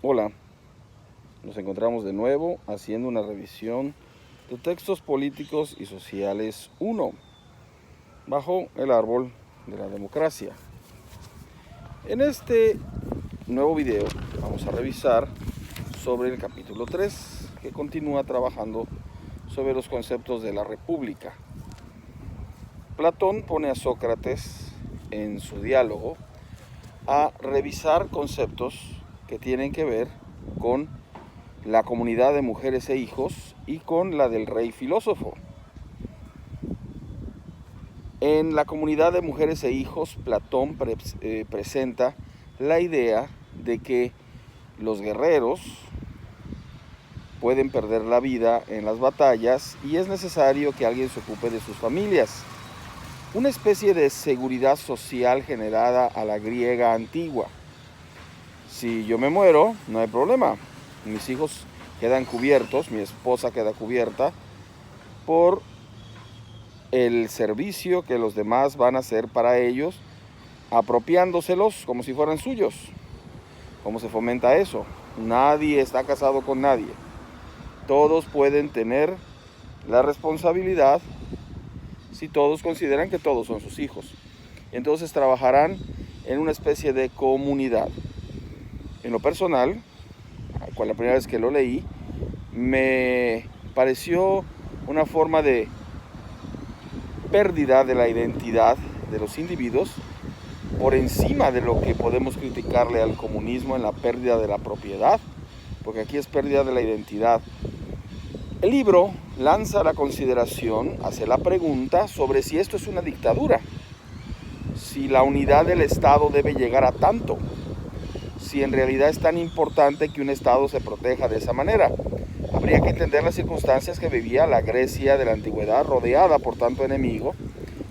Hola, nos encontramos de nuevo haciendo una revisión de textos políticos y sociales 1, bajo el árbol de la democracia. En este nuevo video vamos a revisar sobre el capítulo 3, que continúa trabajando sobre los conceptos de la república. Platón pone a Sócrates en su diálogo a revisar conceptos que tienen que ver con la comunidad de mujeres e hijos y con la del rey filósofo. En la comunidad de mujeres e hijos, Platón presenta la idea de que los guerreros pueden perder la vida en las batallas y es necesario que alguien se ocupe de sus familias. Una especie de seguridad social generada a la griega antigua. Si yo me muero, no hay problema. Mis hijos quedan cubiertos, mi esposa queda cubierta por el servicio que los demás van a hacer para ellos, apropiándoselos como si fueran suyos. ¿Cómo se fomenta eso? Nadie está casado con nadie. Todos pueden tener la responsabilidad si todos consideran que todos son sus hijos. Entonces trabajarán en una especie de comunidad. En lo personal, la primera vez que lo leí, me pareció una forma de pérdida de la identidad de los individuos por encima de lo que podemos criticarle al comunismo en la pérdida de la propiedad, porque aquí es pérdida de la identidad. El libro lanza la consideración, hace la pregunta sobre si esto es una dictadura, si la unidad del Estado debe llegar a tanto, si en realidad es tan importante que un Estado se proteja de esa manera. Habría que entender las circunstancias que vivía la Grecia de la antigüedad, rodeada por tanto enemigo,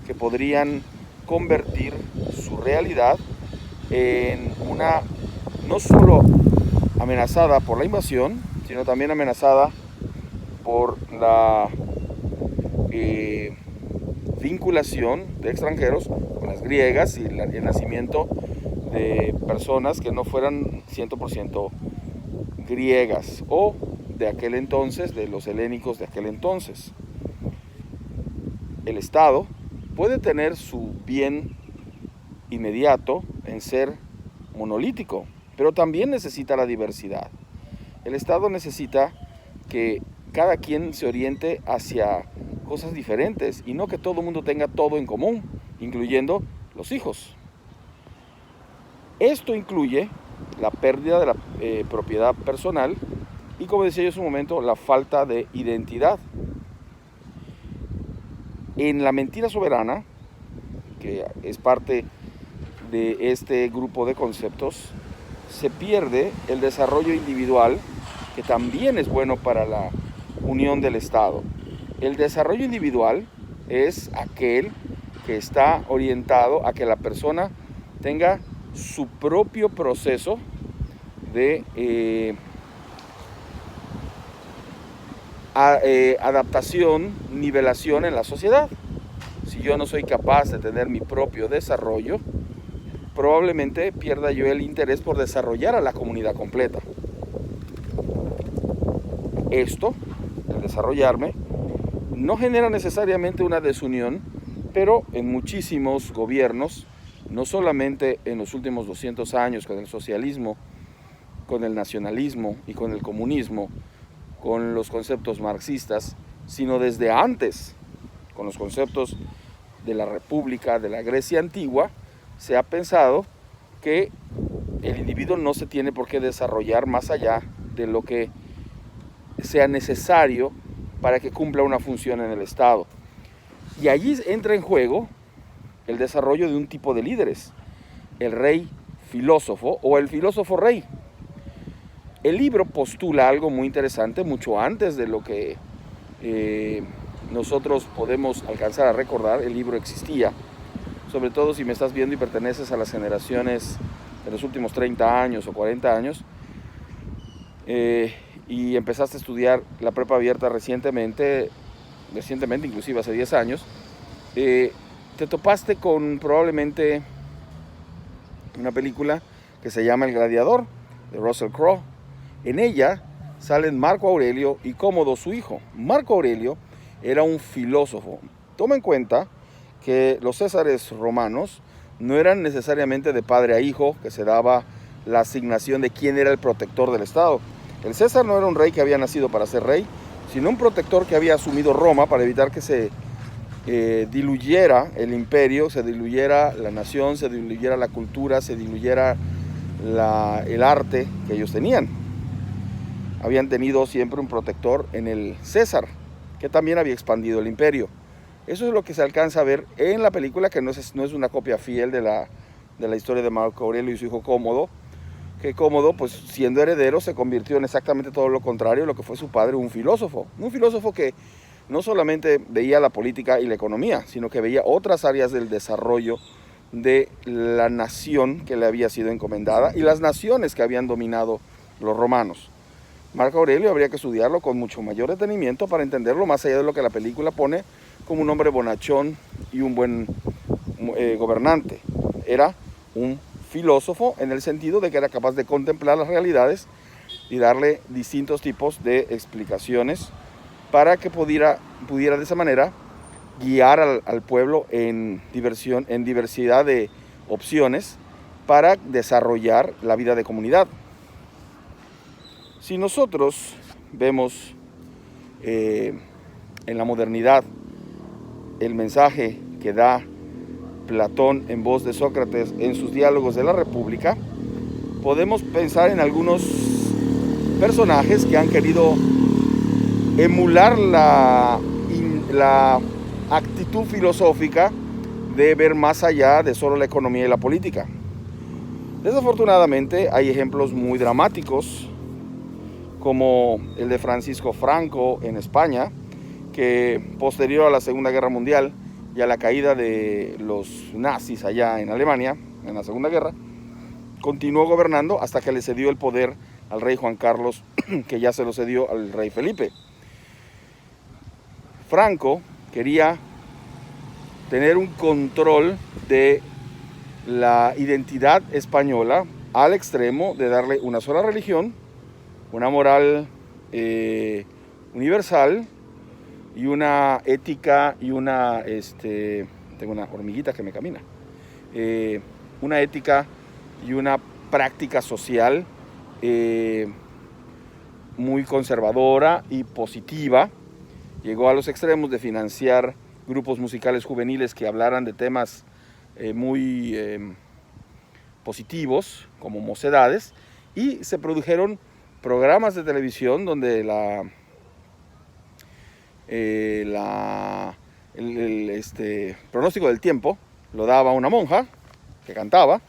que podrían convertir su realidad en una no solo amenazada por la invasión, sino también amenazada por la vinculación de extranjeros con las griegas y el nacimiento de personas que no fueran 100% griegas o de aquel entonces, de los helénicos de aquel entonces. El Estado puede tener su bien inmediato en ser monolítico, pero también necesita la diversidad. El Estado necesita que cada quien se oriente hacia cosas diferentes y no que todo el mundo tenga todo en común, incluyendo los hijos. Esto incluye la pérdida de la propiedad personal y, como decía yo hace un momento, la falta de identidad. En La mentira soberana, que es parte de este grupo de conceptos, se pierde el desarrollo individual, que también es bueno para la unión del Estado. El desarrollo individual es aquel que está orientado a que la persona tenga su propio proceso de adaptación, nivelación en la sociedad. Si yo no soy capaz de tener mi propio desarrollo, probablemente pierda yo el interés por desarrollar a la comunidad completa. Esto, el desarrollarme, no genera necesariamente una desunión, pero en muchísimos gobiernos, no solamente en los últimos 200 años con el socialismo, con el nacionalismo y con el comunismo, con los conceptos marxistas, sino desde antes, con los conceptos de la República, de la Grecia antigua, se ha pensado que el individuo no se tiene por qué desarrollar más allá de lo que sea necesario para que cumpla una función en el Estado. Y allí entra en juego el desarrollo de un tipo de líderes, el rey filósofo o el filósofo rey. El libro postula algo muy interesante, mucho antes de lo que nosotros podemos alcanzar a recordar. El libro existía, sobre todo si me estás viendo y perteneces a las generaciones de los últimos 30 años o 40 años, y empezaste a estudiar la prepa abierta recientemente, inclusive hace 10 años, te topaste con probablemente una película que se llama El Gladiador, de Russell Crowe, En ella salen Marco Aurelio y Cómodo, su hijo. Marco Aurelio era un filósofo. Toma en cuenta que los césares romanos no eran necesariamente de padre a hijo, que se daba la asignación de quién era el protector del Estado. El César no era un rey que había nacido para ser rey, sino un protector que había asumido Roma para evitar que se diluyera el imperio, se diluyera la nación, se diluyera la cultura, se diluyera el arte que ellos tenían. Habían tenido siempre un protector en el César, que también había expandido el imperio. Eso es lo que se alcanza a ver en la película, que no es una copia fiel de la historia de Marco Aurelio y su hijo Cómodo, que Cómodo, pues siendo heredero, se convirtió en exactamente todo lo contrario de lo que fue su padre, un filósofo que no solamente veía la política y la economía, sino que veía otras áreas del desarrollo de la nación que le había sido encomendada y las naciones que habían dominado los romanos. Marco Aurelio habría que estudiarlo con mucho mayor detenimiento para entenderlo, más allá de lo que la película pone como un hombre bonachón y un buen gobernante. Era un filósofo en el sentido de que era capaz de contemplar las realidades y darle distintos tipos de explicaciones para que pudiera de esa manera guiar al pueblo en diversidad de opciones para desarrollar la vida de comunidad. Si nosotros vemos en la modernidad el mensaje que da Platón en voz de Sócrates en sus diálogos de la República, podemos pensar en algunos personajes que han querido emular la actitud filosófica de ver más allá de solo la economía y la política. Desafortunadamente hay ejemplos muy dramáticos, como el de Francisco Franco en España, que posterior a la Segunda Guerra Mundial y a la caída de los nazis allá en Alemania, en la Segunda Guerra, continuó gobernando hasta que le cedió el poder al rey Juan Carlos, que ya se lo cedió al rey Felipe. Franco quería tener un control de la identidad española al extremo de darle una sola religión, una moral universal y una ética y una, tengo una hormiguita que me camina, una ética y una práctica social muy conservadora y positiva. Llegó a los extremos de financiar grupos musicales juveniles que hablaran de temas muy positivos, como Mocedades, y se produjeron programas de televisión donde el pronóstico del tiempo lo daba una monja que cantaba,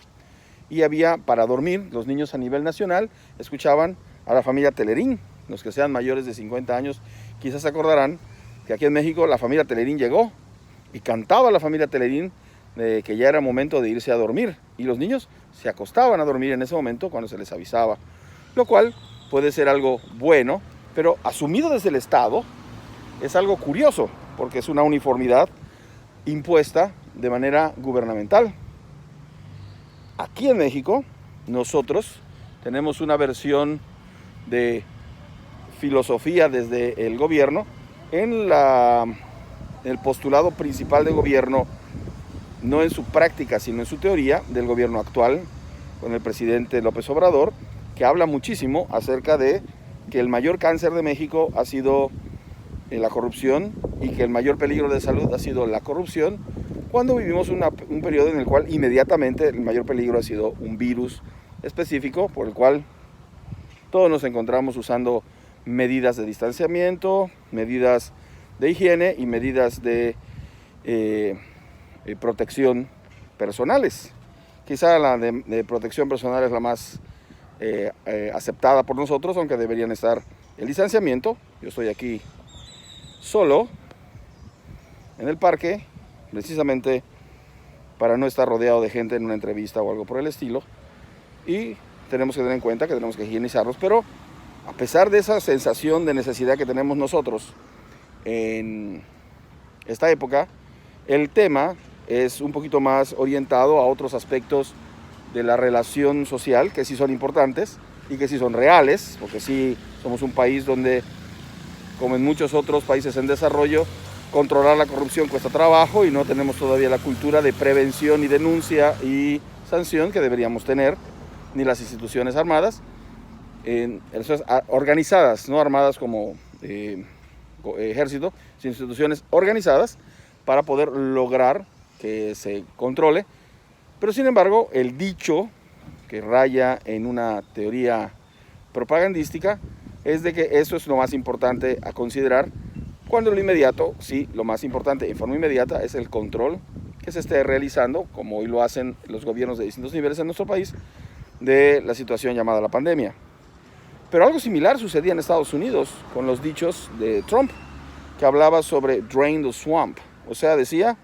y había para dormir, los niños a nivel nacional escuchaban a la familia Telerín. Los que sean mayores de 50 años quizás se acordarán que aquí en México la familia Telerín llegó y cantaba la familia Telerín que ya era momento de irse a dormir, y los niños se acostaban a dormir en ese momento cuando se les avisaba, lo cual puede ser algo bueno, pero asumido desde el Estado es algo curioso, porque es una uniformidad impuesta de manera gubernamental. Aquí en México nosotros tenemos una versión de filosofía desde el gobierno en el postulado principal de gobierno, no en su práctica sino en su teoría, del gobierno actual con el presidente López Obrador, que habla muchísimo acerca de que el mayor cáncer de México ha sido la corrupción y que el mayor peligro de salud ha sido la corrupción, cuando vivimos un periodo en el cual inmediatamente el mayor peligro ha sido un virus específico por el cual todos nos encontramos usando medidas de distanciamiento, medidas de higiene y medidas de protección personales. Quizá la de protección personal es la más aceptada por nosotros, aunque deberían estar el distanciamiento. Yo estoy aquí solo en el parque, precisamente para no estar rodeado de gente en una entrevista o algo por el estilo, y tenemos que tener en cuenta que tenemos que higienizarnos. Pero a pesar de esa sensación de necesidad que tenemos nosotros en esta época, el tema es un poquito más orientado a otros aspectos de la relación social, que sí son importantes y que sí son reales, porque sí somos un país donde, como en muchos otros países en desarrollo, controlar la corrupción cuesta trabajo y no tenemos todavía la cultura de prevención y denuncia y sanción que deberíamos tener, ni las instituciones armadas, organizadas, no armadas como ejército, sino instituciones organizadas para poder lograr que se controle. Pero sin embargo, el dicho que raya en una teoría propagandística es de que eso es lo más importante a considerar, cuando lo inmediato, sí, lo más importante en forma inmediata es el control que se esté realizando, como hoy lo hacen los gobiernos de distintos niveles en nuestro país, de la situación llamada la pandemia. Pero algo similar sucedía en Estados Unidos con los dichos de Trump, que hablaba sobre drain the swamp, o sea, decía,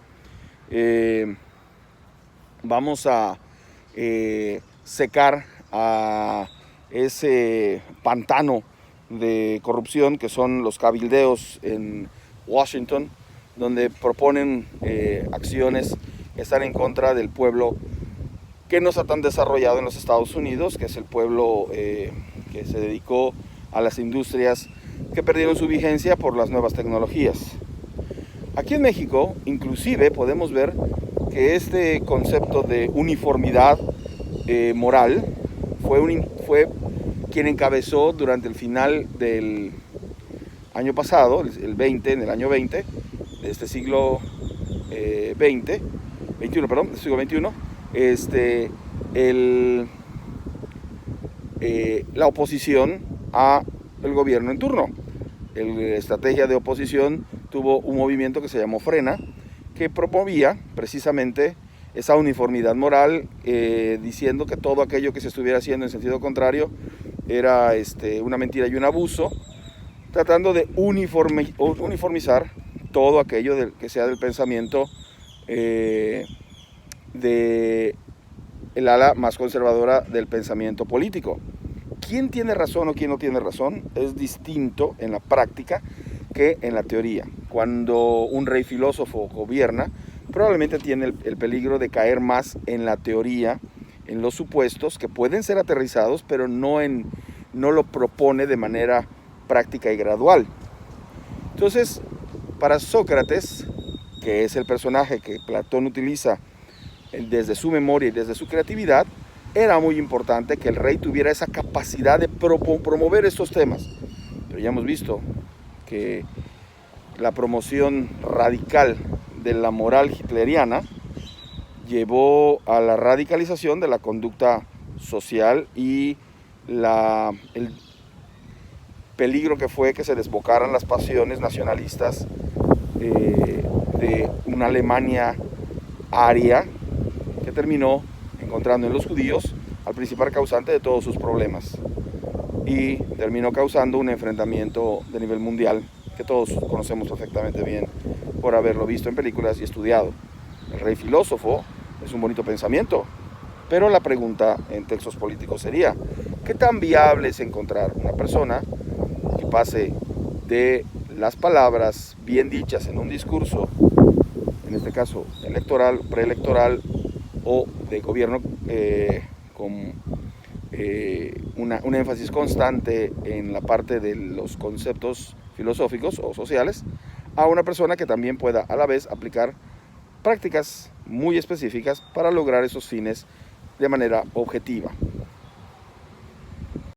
vamos a secar a ese pantano de corrupción que son los cabildeos en Washington, donde proponen acciones que están en contra del pueblo que no está tan desarrollado en los Estados Unidos, que es el pueblo que se dedicó a las industrias que perdieron su vigencia por las nuevas tecnologías. Aquí en México, inclusive, podemos ver que este concepto de uniformidad moral fue quien encabezó durante el final del año pasado, en el año 20, de este siglo XXI, del siglo XXI, la oposición al gobierno en turno. La estrategia de oposición tuvo un movimiento que se llamó Frena, que promovía precisamente esa uniformidad moral, diciendo que todo aquello que se estuviera haciendo en sentido contrario era una mentira y un abuso, tratando de uniformizar todo aquello que sea del pensamiento del ala más conservadora del pensamiento político. ¿Quién tiene razón o quién no tiene razón? Es distinto en la práctica que en la teoría. Cuando un rey filósofo gobierna, probablemente tiene el peligro de caer más en la teoría, en los supuestos que pueden ser aterrizados, pero no lo propone de manera práctica y gradual. Entonces, para Sócrates, que es el personaje que Platón utiliza desde su memoria y desde su creatividad, era muy importante que el rey tuviera esa capacidad de promover estos temas. Pero ya hemos visto que la promoción radical de la moral hitleriana llevó a la radicalización de la conducta social y el peligro que fue que se desbocaran las pasiones nacionalistas de una Alemania aria, que terminó encontrando en los judíos al principal causante de todos sus problemas y terminó causando un enfrentamiento de nivel mundial que todos conocemos perfectamente bien por haberlo visto en películas y estudiado. El rey filósofo es un bonito pensamiento, pero la pregunta en textos políticos sería: ¿qué tan viable es encontrar una persona que pase de las palabras bien dichas en un discurso, en este caso electoral, preelectoral o de gobierno, con un énfasis constante en la parte de los conceptos filosóficos o sociales, a una persona que también pueda a la vez aplicar prácticas muy específicas para lograr esos fines de manera objetiva?